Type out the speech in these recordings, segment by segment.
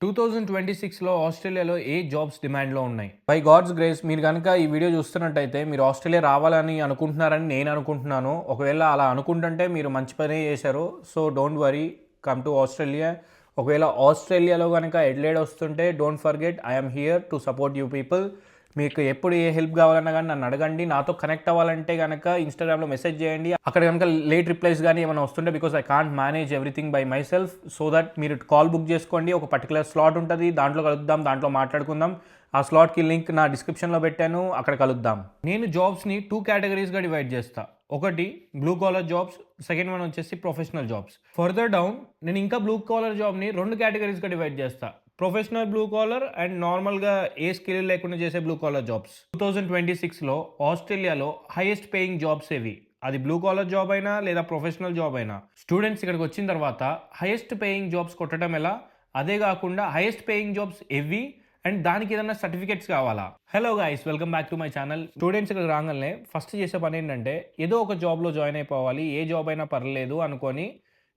2026లో ఆస్ట్రేలియాలో ఏ జాబ్స్ డిమాండ్‌లో ఉన్నాయి? By God's grace మీరు గనక ఈ వీడియో చూస్తున్నట్టయితే మీరు ఆస్ట్రేలియా రావాలని అనుకుంటున్నారని నేను అనుకుంటున్నాను. ఒకవేళ అలా అనుకుంటుంటే మీరు మంచి పనే చేశారు. So, don't worry, come to Australia. ఒకవేళ ఆస్ట్రేలియాలో గనక ఎడిలెయిడ్ వస్తుంటే don't forget I am here to support you people. మీకు ఎప్పుడు ఏ హెల్ప్ కావాలన్నా గానీ నన్ను అడగండి. నాతో కనెక్ట్ అవ్వాలంటే గనక ఇన్‌స్టాగ్రామ్‌లో మెసేజ్ చేయండి. అక్కడ గనక లేట్ రిప్లైస్ గానీ ఏమైనా వస్తుంటే because I can't manage everything by my self. So that మీరు కాల్ బుక్ చేసుకోండి. ఒక పర్టిక్యులర్ స్లాట్ ఉంటది. దాంట్లో కలుద్దాం. దాంట్లో మాట్లాడుకుందాం. ఆ స్లాట్‌కి లింక్ నా డిస్క్రిప్షన్‌లో పెట్టాను. అక్కడ కలుద్దాం. నేను జాబ్స్‌ని 2 కేటగరీస్‌గా డివైడ్ చేస్తా. ఒకటి blue collar jobs, second one వచ్చేసి ప్రొఫెషనల్ జాబ్స్. ఫర్దర్ డౌన్ నేను ఇంకా బ్లూ కాలర్ జాబ్‌ని 2 కేటగరీస్‌గా డివైడ్ చేస్తా. ప్రొఫెషనల్ బ్లూ కాలర్ అండ్ నార్మల్‌గా ఏ స్కిల్ లేకుండా చేసే బ్లూ కాలర్ జాబ్స్. 2026లో ఆస్ట్రేలియాలో హైయెస్ట్ పేయింగ్ జాబ్స్ ఏవి? అది బ్లూ కాలర్ జాబ్ అయినా లేదా ప్రొఫెషనల్ జాబ్ అయినా స్టూడెంట్స్ ఇక్కడికి వచ్చిన తర్వాత హైయెస్ట్ పేయింగ్ జాబ్స్ కొట్టడం ఎలా? అదే కాకుండా హైయెస్ట్ పేయింగ్ జాబ్స్ ఏవి? అండ్ దానికి ఏదైనా సర్టిఫికేట్స్ కావాలా? Hello guys, welcome back to my channel. Students ఇక్కడికి రాగానే ఫస్ట్ చేసే పని ఏంటంటే ఏదో ఒక జాబ్లో జాయిన్ అయిపోవాలి. ఏ జాబ్ అయినా పర్లేదు అనుకొని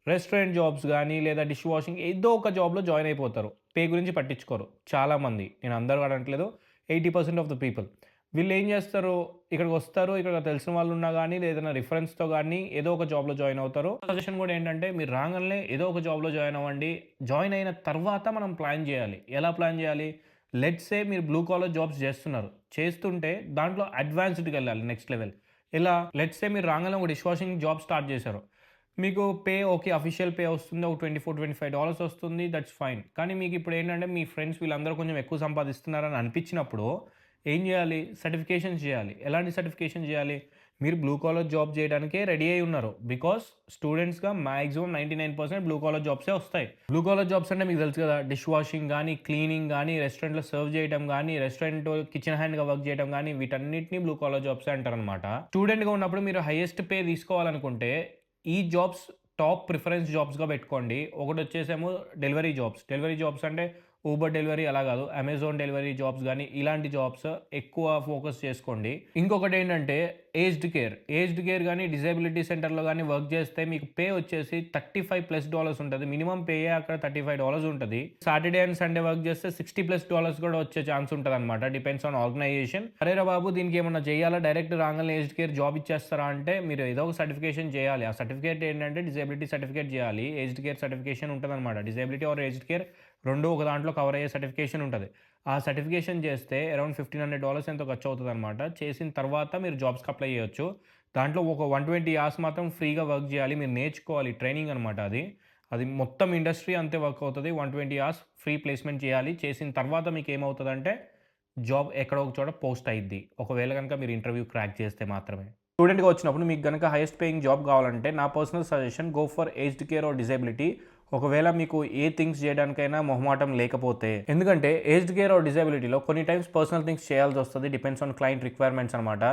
రెస్టారెంట్ జాబ్స్ గానీ లేదా డిష్ వాషింగ్ ఏదో ఒక జాబ్లో జాయిన్ అయిపోతారు. పే గురించి పట్టించుకోరు చాలామంది. నేను అందరూ అనట్లేదు, 80% ఆఫ్ ద పీపుల్. వీళ్ళు ఏం చేస్తారు, ఇక్కడికి వస్తారు, ఇక్కడ తెలిసిన వాళ్ళు ఉన్నా కానీ ఏదైనా రిఫరెన్స్తో కానీ ఏదో ఒక జాబ్లో జాయిన్ అవుతారు. సజెషన్ కూడా ఏంటంటే మీరు రాగానే ఏదో ఒక జాబ్లో జాయిన్ అవ్వండి. జాయిన్ అయిన తర్వాత మనం ప్లాన్ చేయాలి. ఎలా ప్లాన్ చేయాలి? లెట్స్ సే మీరు బ్లూ కాలర్ జాబ్స్ చేస్తున్నారు. చేస్తుంటే దాంట్లో అడ్వాన్స్డ్కి వెళ్ళాలి, నెక్స్ట్ లెవెల్. ఇలా లెట్స్ సే మీరు రాగానే ఒక డిష్ వాషింగ్ జాబ్ స్టార్ట్ చేశారు. మీకు పే ఓకే, అఫీషియల్ పే వస్తుంది. ఒక $24-25 వస్తుంది. That's fine. కానీ మీకు ఇప్పుడు ఏంటంటే మీ ఫ్రెండ్స్ వీళ్ళందరూ కొంచెం ఎక్కువ సంపాదిస్తున్నారని అనిపించినప్పుడు ఏం చేయాలి? సర్టిఫికేషన్స్ చేయాలి. ఎలాంటి సర్టిఫికేషన్ చేయాలి? మీరు బ్లూ కాలర్ జాబ్ చేయడానికే రెడీ అయి ఉన్నారు. బికాస్ స్టూడెంట్స్‌గా మాక్సిమం 99% బ్లూ కాలర్ జాబ్సే వస్తాయి. బ్లూ కాలర్ జాబ్స్ అంటే మీకు తెలుసు కదా, డిష్ వాషింగ్ గానీ, క్లీనింగ్ గానీ, రెస్టారెంట్‌లో సర్వ్ చేయడం గానీ, రెస్టారెంట్ కిచెన్ హ్యాండ్‌గా వర్క్ చేయడం గానీ, వీటన్నిటిని బ్లూ కాలర్ జాబ్సే అంటారనమాట. స్టూడెంట్‌గా ఉన్నప్పుడు మీరు హైయెస్ట్ పే తీసుకోవాలనుకుంటే ఈ జాబ్స్ టాప్ ప్రిఫరెన్స్ జాబ్స్‌గా పెట్టుకోండి. ఒకటొచ్చేసేమో డెలివరీ జాబ్స్. డెలివరీ జాబ్స్ అంటే ఊబర్ డెలివరీ అలా కాదు. అమెజాన్ డెలివరీ జాబ్స్ గానీ, ఇలాంటి జాబ్స్ ఎక్కువ ఫోకస్ చేసుకోండి. ఇంకొకటేంటంటే ఏజ్డ్ కేర్. ఏజ్డ్ కేర్ గానీ, డిజేబిలిటీ సెంటర్‌లో గానీ వర్క్ చేస్తే మీకు పే వచ్చేసి $35+ ఉంటది. మినిమమ్ పేయే అక్కడ $35 ఉంటది. సాటర్‌డే అండ్ సండే వర్క్ చేస్తే $60+ కూడా వచ్చే ఛాన్స్ ఉంటదనమాట. Depends on organisation. అరేరా బాబు, దీనికి ఏమన్నా చేయాలా? డైరెక్ట్ రాంగానే ఏజ్డ్ కేర్ జాబ్ ఇచ్చేస్తారా అంటే మీరు ఏదో ఒక సర్టిఫికేషన్ చేయాలి. ఆ సర్టిఫికేట్ ఏంటంటే డిజేబిలిటీ సర్టిఫికేట్ చేయాలి. ఏజ్డ్ కేర్ సర్టిఫికేషన్ ఉంటదనమాట. డిజేబిలిటీ ఆర్ ఏజ్డ్ కేర్ 2 ఒక దాంట్లో కవర్ అయ్యే సర్టిఫికేషన్ ఉంటది. ఆ సర్టిఫికేషన్ చేస్తే అరౌండ్ $1,500 ఎంతో ఖర్చు అవుతదనమాట. చేసిన తర్వాత మీరు జాబ్స్‌కి అప్లై చేయొచ్చు. దాంట్లో ఒక 120 అవర్స్ మాత్రం ఫ్రీగా వర్క్ చేయాలి. మీరు నేర్చుకోవాలి. ట్రైనింగ్ అనమాట అది. అది మొత్తం ఇండస్ట్రీ అంతే వర్క్ అవుతది. 120 అవర్స్ ఫ్రీ ప్లేస్‌మెంట్ చేయాలి. చేసిన తర్వాత మీకేమవుతదంటే జాబ్ ఎక్కడో ఒక చోట పోస్ట్ అయిద్ది. ఒకవేళ గనుక మీరు ఇంటర్వ్యూ క్రాక్ చేస్తే మాత్రమే. స్టూడెంట్‌గా వచ్చినప్పుడు మీకు గనక హైయెస్ట్ పేయింగ్ జాబ్ కావాలంటే నా personal suggestion go for aged care or disability. ఒకవేళ మీకు ఏ థింగ్స్ చేయడానికైనా మొహమాటం లేకపోతే, ఎందుకంటే ఏజ్డ్ కేర్ ఆర్ డిజేబిలిటీలో కొన్ని టైమ్స్ పర్సనల్ థింగ్స్ చేయాల్సి వస్తుంది. డిపెండ్స్ ఆన్ క్లయింట్ రిక్వైర్మెంట్స్ అనమాట.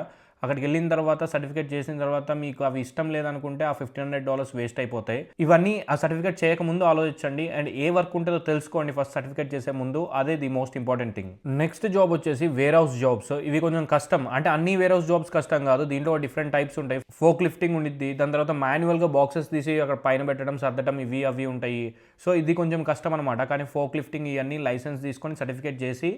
అక్కడికి వెళ్ళిన తర్వాత సర్టిఫికేట్ చేసిన తర్వాత మీకు అవి ఇష్టం లేదనుకుంటే ఆ $1,500 వేస్ట్ అయిపోతాయి. ఇవన్నీ ఆ సర్టిఫికేట్ చేయకముందు ఆలోచించండి. అండ్ ఏ వర్క్ ఉంటుందో తెలుసుకోండి ఫస్ట్ సర్టిఫికేట్ చేసే ముందు. అదే the most important thing. Next job వచ్చేసి వేర్ హౌస్ జాబ్స్. ఇవి కొంచెం కష్టం. అంటే అన్ని వేర్ హౌస్ జాబ్స్ కష్టం కాదు. దీంట్లో డిఫరెంట్ టైప్స్ ఉంటాయి. ఫోక్ లిఫ్టింగ్ ఉండిద్ది. దాని తర్వాత మాన్యువల్గా బాక్సెస్ తీసి అక్కడ పైన పెట్టడం, సర్దడం, ఇవి అవి ఉంటాయి. సో ఇది కొంచెం కష్టం అనమాట. కానీ ఫోక్ లిఫ్టింగ్ ఇవన్నీ లైసెన్స్ తీసుకొని సర్టిఫికేట్ చేసి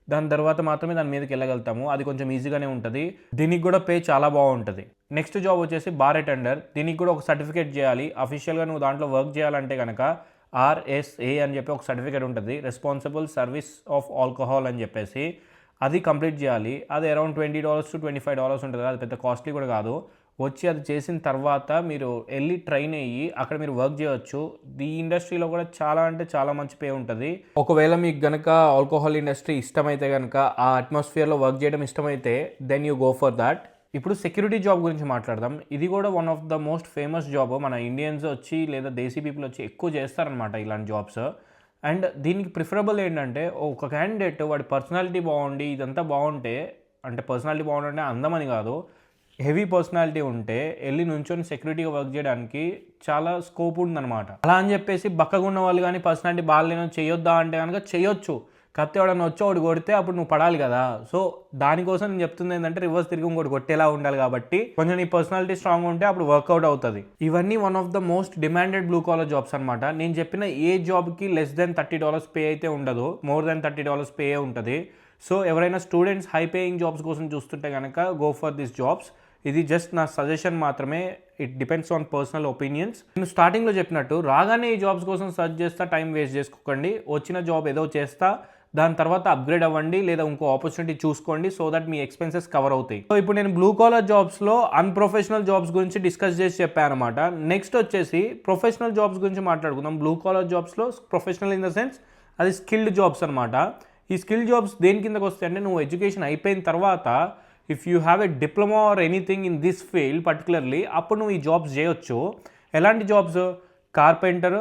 దాని తర్వాత మాత్రమే దాని మీదకి వెళ్ళగలుగుతాము. అది కొంచెం ఈజీగానే ఉంటుంది. దీనికి కూడా పే చాలా బాగుంటుంది. నెక్స్ట్ జాబ్ వచ్చేసి బార్ అటెండర్. దీనికి కూడా ఒక సర్టిఫికేట్ చేయాలి. అఫీషియల్గా నువ్వు దాంట్లో వర్క్ చేయాలంటే కనుక RSA అని చెప్పి ఒక సర్టిఫికేట్ ఉంటుంది. రెస్పాన్సిబుల్ సర్వీస్ ఆఫ్ ఆల్కహాల్ అని చెప్పేసి అది కంప్లీట్ చేయాలి. అది అరౌండ్ $20-25 ఉంటుంది. అది పెద్ద కాస్ట్లీ కూడా కాదు. వచ్చి అది చేసిన తర్వాత మీరు వెళ్ళి ట్రైన్ అయ్యి అక్కడ మీరు వర్క్ చేయొచ్చు. ఈ ఇండస్ట్రీలో కూడా చాలా అంటే చాలా మంచి పే ఉంటుంది. ఒకవేళ మీకు గనక ఆల్కహాల్ ఇండస్ట్రీ ఇష్టమైతే కనుక, ఆ అట్మాస్ఫియర్లో వర్క్ చేయడం ఇష్టమైతే then you go for that. ఇప్పుడు సెక్యూరిటీ జాబ్ గురించి మాట్లాడదాం. ఇది కూడా one of the most famous job. మన ఇండియన్స్ వచ్చి లేదా దేశీ పీపుల్ వచ్చి ఎక్కువ చేస్తారనమాట ఇలాంటి జాబ్స్. అండ్ దీనికి ప్రిఫరబుల్ ఏంటంటే ఒక క్యాండిడేట్ వాడి పర్సనాలిటీ బాగుండి ఇదంతా బాగుంటే, అంటే పర్సనాలిటీ బాగుంటే అందమని కాదు, హెవీ పర్సనాలిటీ ఉంటే వెళ్ళి నుంచొని సెక్యూరిటీగా వర్క్ చేయడానికి చాలా స్కోప్ ఉందన్నమాట. అలా అని చెప్పేసి బక్కగా ఉన్న వాళ్ళు కానీ పర్సనాలిటీ బాగాలేనో చేయొద్దా అంటే కనుక చేయొచ్చు. కాకపోతే ఎవడన్నా వచ్చి ఒకటి కొడితే అప్పుడు నువ్వు పడాలి కదా. సో దానికోసం నేను చెప్తుంది ఏంటంటే రివర్స్ తిరిగి ఇంకోటి కొట్టేలా ఉండాలి. కాబట్టి కొంచెం నీ పర్సనాలిటీ స్ట్రాంగ్ ఉంటే అప్పుడు వర్కౌట్ అవుతుంది. ఇవన్నీ one of the most demanded blue collar jobs అనమాట. నేను చెప్పిన ఏ జాబ్కి లెస్ దెన్ $30 పే అయితే ఉండదు, మోర్ దెన్ $30 పే ఉంటుంది. సో ఎవరైనా స్టూడెంట్స్ హై పేయింగ్ జాబ్స్ కోసం చూస్తుంటే కనుక గో ఫర్ దిస్ జాబ్స్. ఇది జస్ట్ నా సజెషన్ మాత్రమే, it depends on personal opinions. నేను స్టార్టింగ్లో చెప్పినట్టు రాగానే ఈ జాబ్స్ కోసం సర్చ్ చేస్తా, టైం వేస్ట్ చేసుకోకండి. వచ్చిన జాబ్ ఏదో చేస్తా, దాని తర్వాత అప్గ్రేడ్ అవ్వండి లేదా ఇంకో ఆపర్చునిటీ చూసుకోండి, సో దట్ మీ ఎక్స్పెన్సెస్ కవర్ అవుతాయి. సో ఇప్పుడు నేను బ్లూ కాలర్ జాబ్స్లో అన్ప్రొఫెషనల్ జాబ్స్ గురించి డిస్కస్ చేసి చెప్పాను అనమాట. నెక్స్ట్ వచ్చేసి ప్రొఫెషనల్ జాబ్స్ గురించి మాట్లాడుకుందాం. బ్లూ కాలర్ జాబ్స్లో ప్రొఫెషనల్ ఇన్ ద సెన్స్ అది స్కిల్డ్ జాబ్స్ అనమాట. ఈ స్కిల్ జాబ్స్ దేని కిందకు వస్తాయి అంటే నువ్వు ఎడ్యుకేషన్ అయిపోయిన తర్వాత if you have a diploma or anything in this field particularly, అప్పుడు నువ్వు ఈ జాబ్స్ చేయొచ్చు. ఎలాంటి జాబ్స్? కార్పెంటర్,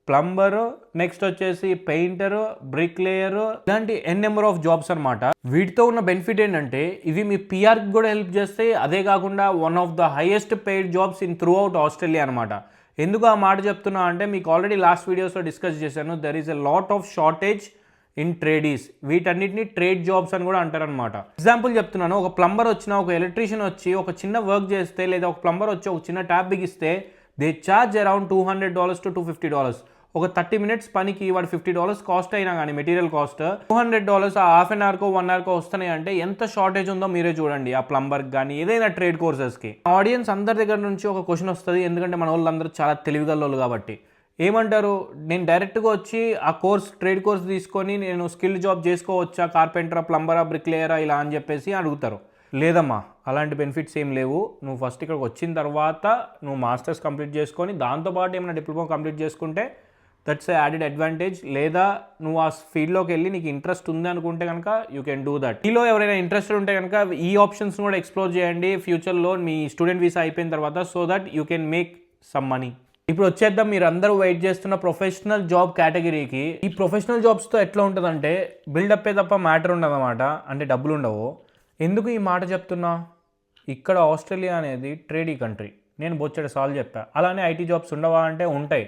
ప్లంబర్, నెక్స్ట్ వచ్చేసి పెయింటర్, బ్రిక్ లేయర్, ఇలాంటి నెంబర్ ఆఫ్ జాబ్స్ అనమాట. వీటితో ఉన్న బెనిఫిట్ ఏంటంటే ఇవి మీ పిఆర్కి కూడా హెల్ప్ చేస్తాయి. అదే కాకుండా one of the highest paid jobs in throughout Australia అనమాట. ఎందుకు ఆ మాట చెప్తున్నా అంటే మీకు ఆల్రెడీ లాస్ట్ వీడియోస్లో డిస్కస్ చేశాను. There is a lot of shortage in tradies. వీటన్నిటిని ట్రేడ్ జాబ్స్ అని కూడా అంటారనమాట. ఎగ్జాంపుల్ చెప్తున్నాను, ఒక ప్లంబర్ వచ్చిన, ఒక ఎలక్ట్రీషియన్ వచ్చి ఒక చిన్న వర్క్ చేస్తే, లేదా ఒక ప్లంబర్ వచ్చి ఒక చిన్న ట్యాప్ బిగిస్తే దే చార్జ్ అరౌండ్ $200 to $250. ఒక 30 minutes పనికి వాడు $50 కాస్ట్ అయినా కానీ మెటీరియల్ కాస్ట్ $200 ఆ హాఫ్ అన్ అవర్కో 1 hourకో వస్తున్నాయి అంటే ఎంత షార్టేజ్ ఉందో మీరే చూడండి ఆ ప్లంబర్కి కానీ ఏదైనా ట్రేడ్ కోర్సెస్కి. ఆడియన్స్ అందరి దగ్గర నుంచి ఒక క్వశ్చన్ వస్తుంది, ఎందుకంటే మన వాళ్ళందరూ చాలా తెలివిగల్లోళ్ళు కాబట్టి. ఏమంటారు, నేను డైరెక్ట్గా వచ్చి ఆ ట్రేడ్ కోర్స్ తీసుకొని నేను స్కిల్ జాబ్ చేసుకోవచ్చా, కార్పెంటరా, ప్లంబరా, బ్రిక్లేయరా ఇలా అని చెప్పేసి అడుగుతారు. లేదమ్మా, అలాంటి బెనిఫిట్స్ ఏం లేవు. నువ్వు ఫస్ట్ ఇక్కడికి వచ్చిన తర్వాత నువ్వు మాస్టర్స్ కంప్లీట్ చేసుకొని దాంతోపాటు ఏమైనా డిప్లొమా కంప్లీట్ చేసుకుంటే దట్స్ యాడెడ్ అడ్వాంటేజ్. లేదా నువ్వు ఆ ఫీల్డ్లోకి వెళ్ళి నీకు ఇంట్రెస్ట్ ఉంది అనుకుంటే కనుక యూ కెన్ డూ దట్. ఈలో ఎవరైనా ఇంట్రెస్టెడ్ ఉంటే కనుక ఈ ఆప్షన్స్ కూడా ఎక్స్ప్లోర్ చేయండి ఫ్యూచర్లో మీ స్టూడెంట్ వీసా అయిపోయిన తర్వాత, so that you can make some money. ఇప్పుడు వచ్చేద్దాం మీరు అందరూ వెయిట్ చేస్తున్న ప్రొఫెషనల్ జాబ్ కేటగిరీకి. ఈ ప్రొఫెషనల్ జాబ్స్తో ఎట్లా ఉంటుందంటే బిల్డప్పే తప్ప మ్యాటర్ ఉండదు అన్నమాట, అంటే డబ్బులు ఉండవు. ఎందుకు ఈ మాట చెప్తున్నా, ఇక్కడ ఆస్ట్రేలియా అనేది ట్రేడీ కంట్రీ. నేను బొచ్చడి సాల్వ్ చెప్పా. అలానే ఐటీ జాబ్స్ ఉండవా అంటే ఉంటాయి,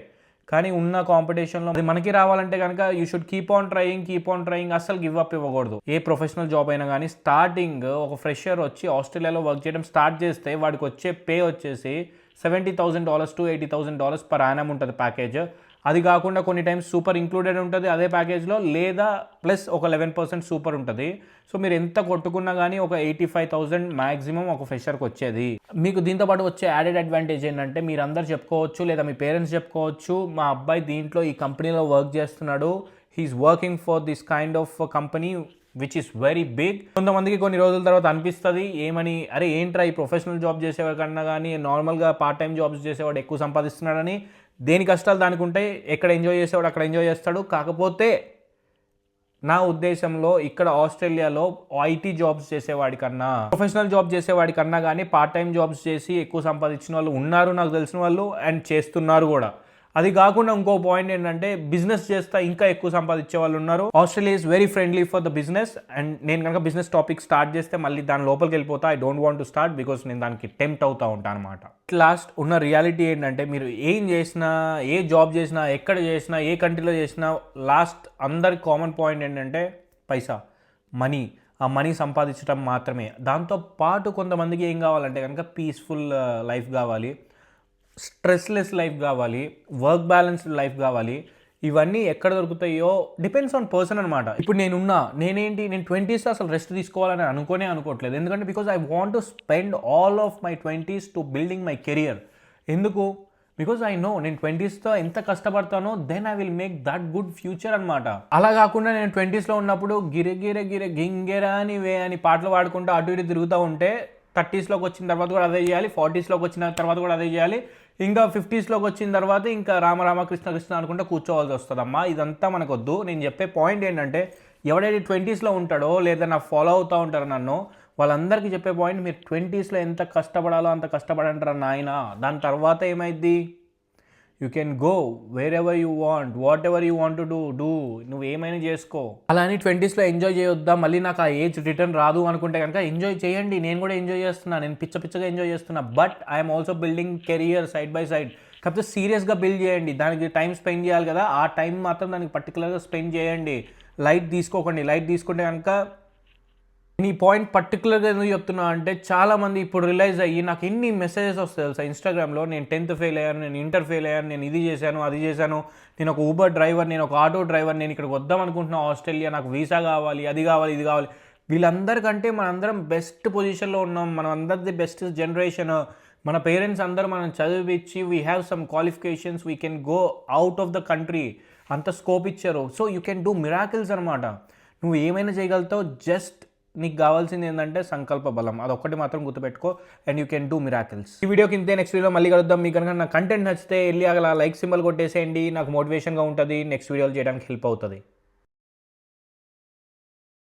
కానీ ఉన్న కాంపిటీషన్లో అది మనకి రావాలంటే కనుక you should keep on trying, అస్సలు గివ్ అప్ ఇవ్వకూడదు. ఏ ప్రొఫెషనల్ జాబ్ అయినా కానీ స్టార్టింగ్ ఒక ఫ్రెషర్ వచ్చి ఆస్ట్రేలియాలో వర్క్ చేయడం స్టార్ట్ చేస్తే వాడికి వచ్చే పే వచ్చేసి $70,000 to $80,000 per annum ఉంటుంది ప్యాకేజ్. అది కాకుండా కొన్ని టైమ్స్ సూపర్ ఇంక్లూడెడ్ ఉంటుంది అదే ప్యాకేజ్లో, లేదా ప్లస్ ఒక 11% సూపర్ ఉంటుంది. సో మీరు ఎంత కొట్టుకున్నా కానీ ఒక 85,000 మ్యాక్సిమం ఒక ఫ్రెషర్కి వచ్చేది. మీకు దీంతో పాటు వచ్చే యాడెడ్ అడ్వాంటేజ్ ఏంటంటే మీరు అందరు చెప్పుకోవచ్చు, లేదా మీ పేరెంట్స్ చెప్పుకోవచ్చు, మా అబ్బాయి దీంట్లో ఈ కంపెనీలో వర్క్ చేస్తున్నాడు, he is working for this kind of company which is very big. కొంతమందికి కొన్ని రోజుల తర్వాత అనిపిస్తుంది ఏమని, అరే ఏంట్రా ఈ ప్రొఫెషనల్ జాబ్ చేసేవాడి కన్నా కానీ నార్మల్గా పార్ట్ టైం జాబ్స్ చేసేవాడు ఎక్కువ సంపాదిస్తున్నాడని. దేని కష్టాలు దానికి ఉంటాయి, ఎక్కడ ఎంజాయ్ చేసేవాడు అక్కడ ఎంజాయ్ చేస్తాడు. కాకపోతే నా ఉద్దేశంలో ఇక్కడ ఆస్ట్రేలియాలో ఐటీ జాబ్స్ చేసేవాడి కన్నా, ప్రొఫెషనల్ జాబ్ చేసేవాడి కన్నా కానీ పార్ట్ టైం జాబ్స్ చేసి ఎక్కువ సంపాదించిన వాళ్ళు ఉన్నారు నాకు తెలిసిన వాళ్ళు, అండ్ చేస్తున్నారు కూడా. అది కాకుండా ఇంకో పాయింట్ ఏంటంటే బిజినెస్ చేస్తా ఇంకా ఎక్కువ సంపాదించే వాళ్ళు ఉన్నారు. Australia is very friendly for the business. And నేను కనుక బిజినెస్ టాపిక్ స్టార్ట్ చేస్తే మళ్ళీ దాని లోపలికి వెళ్ళిపోతా. I don't want to start because నేను దానికి టెంప్ట్ అవుతూ ఉంటాను అనమాట. లాస్ట్ ఉన్న రియాలిటీ ఏంటంటే మీరు ఏం చేసినా, ఏ జాబ్ చేసినా, ఎక్కడ చేసినా, ఏ కంట్రీలో చేసినా, లాస్ట్ అందరి కామన్ పాయింట్ ఏంటంటే పైసా, మనీ. ఆ మనీ సంపాదించడం మాత్రమే. దాంతో పాటు కొంతమందికి ఏం కావాలంటే కనుక పీస్ఫుల్ లైఫ్ కావాలి, స్ట్రెస్లెస్ లైఫ్ కావాలి, వర్క్ బ్యాలెన్స్డ్ లైఫ్ కావాలి. ఇవన్నీ ఎక్కడ దొరుకుతాయో డిపెండ్స్ ఆన్ పర్సన్ అనమాట. ఇప్పుడు నేను 20s అసలు రెస్ట్ తీసుకోవాలని అనుకోవట్లేదు. ఎందుకంటే because I want to spend all of my 20s to building my career. ఎందుకు? బికాజ్ ఐ నో నేను 20sతో ఎంత కష్టపడతానో then I will make that good future అనమాట. అలా కాకుండా నేను 20sలో ఉన్నప్పుడు గిరె గింగెరా అని వే అని పాటలు పాడుకుంటూ అటు ఇటు తిరుగుతూ ఉంటే 30sలోకి వచ్చిన తర్వాత కూడా అదే చేయాలి, 40sలోకి వచ్చిన తర్వాత కూడా అదే చేయాలి, ఇంకా 50sలోకి వచ్చిన తర్వాత ఇంకా రామ కృష్ణ అనుకుంటే కూర్చోవాల్సి వస్తుందమ్మా. ఇదంతా మనకొద్దు. నేను చెప్పే పాయింట్ ఏంటంటే ఎవడైతే 20sలో ఉంటాడో లేదా నాకు ఫాలో అవుతూ ఉంటారో నన్ను, వాళ్ళందరికీ చెప్పే పాయింట్ మీరు 20sలో ఎంత కష్టపడాలో అంత కష్టపడంటారా నాయన. దాని తర్వాత ఏమైద్ది, you can go wherever you want, whatever you want to do, నువ్వు ఏమైనా చేసుకో. అలా అని 20sలో ఎంజాయ్ చేయొద్దా, మళ్ళీ నాకు ఆ ఏజ్ రిటర్న్ రాదు అనుకుంటే కనుక ఎంజాయ్ చేయండి. నేను కూడా ఎంజాయ్ చేస్తున్నా, నేను పిచ్చగా ఎంజాయ్ చేస్తున్నా. But I'm also building career side by side. కాకపోతే సీరియస్గా బిల్డ్ చేయండి. దానికి టైం స్పెండ్ చేయాలి కదా, ఆ టైం మాత్రం దానికి పర్టికులర్గా స్పెండ్ చేయండి. లైట్ తీసుకోకండి. లైట్ తీసుకుంటే కనుక నేను ఈ పాయింట్ పర్టికులర్గా ఎందుకు చెప్తున్నా అంటే చాలామంది ఇప్పుడు రియలైజ్ అయ్యి నాకు ఎన్ని మెసేజెస్ వస్తాయి తెలుసా ఇన్స్టాగ్రామ్లో, నేను 10th ఫెయిల్ అయ్యాను, నేను ఇంటర్ ఫెయిల్ అయ్యాను, నేను ఇది చేశాను అది చేశాను, నేను ఒక ఊబర్ డ్రైవర్, నేను ఒక ఆటో డ్రైవర్, నేను ఇక్కడికి వద్దాం అనుకుంటున్నా ఆస్ట్రేలియా, నాకు వీసా కావాలి, అది కావాలి, ఇది కావాలి. వీళ్ళందరికంటే మనందరం బెస్ట్ పొజిషన్లో ఉన్నాం. మనం అందరిది బెస్ట్ జనరేషన్. మన పేరెంట్స్ అందరూ మనం చదివించి we have some qualifications, we can go out of the country, అంత స్కోప్ ఇచ్చారు. So you can do miracles అనమాట. నువ్వు ఏమైనా చేయగలుగుతావు. జస్ట్ నీకు కావాల్సింది ఏంటంటే సంకల్ప బలం, అదొక్కటి మాత్రం గుర్తుపెట్టుకో and you can do miracles. ఈ వీడియోకి ఇంతే, నెక్స్ట్ వీడియో మళ్ళీ కలుద్దాం. మీకు కనుక నా కంటెంట్ నచ్చితే వెళ్ళి అలా లైక్ సింబల్ కొట్టేసేయండి, నాకు మోటివేషన్గా ఉంటుంది, నెక్స్ట్ వీడియోలు చేయడానికి హెల్ప్ అవుతుంది.